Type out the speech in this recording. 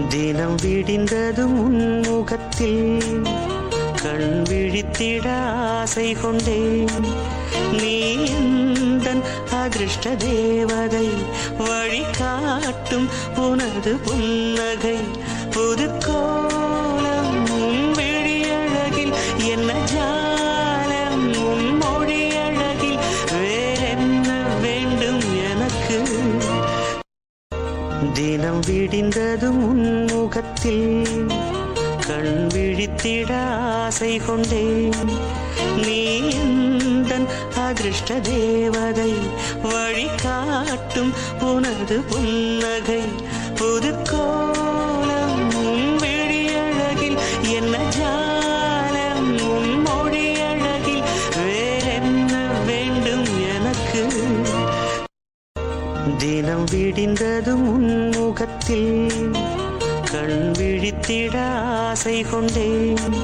தினம் விடிந்ததும் உன்முகத்தில் கண் விழித்திட ஆசை கொண்டேன். நீ எந்தன் அதிர்ஷ்ட தேவதை, வழிகாட்டும் உனது புன்னகை. புதுக்கோலம் உன் விழியழகில், என்ன ஜாலம் உன் மொழி அழகில், வேறென்ன வேண்டும் எனக்கு. தினம் விடிந்ததும் உன்முகத்தில் கண் விழித்திட ஆசை கொண்டேன். நீ எந்தன் அதிர்ஷ்ட தேவதை, வழிகாட்டும் உனது புன்னகை. புதுக்கோலம் உன் விழியழகில், என்ன ஜாலம் உன் மொழி அழகில், வேறென்ன வேண்டும் எனக்கு. தினம் விடிந்ததும் உன்முகத்தில் கண் விழித்திட ஆசை கொண்டேன்.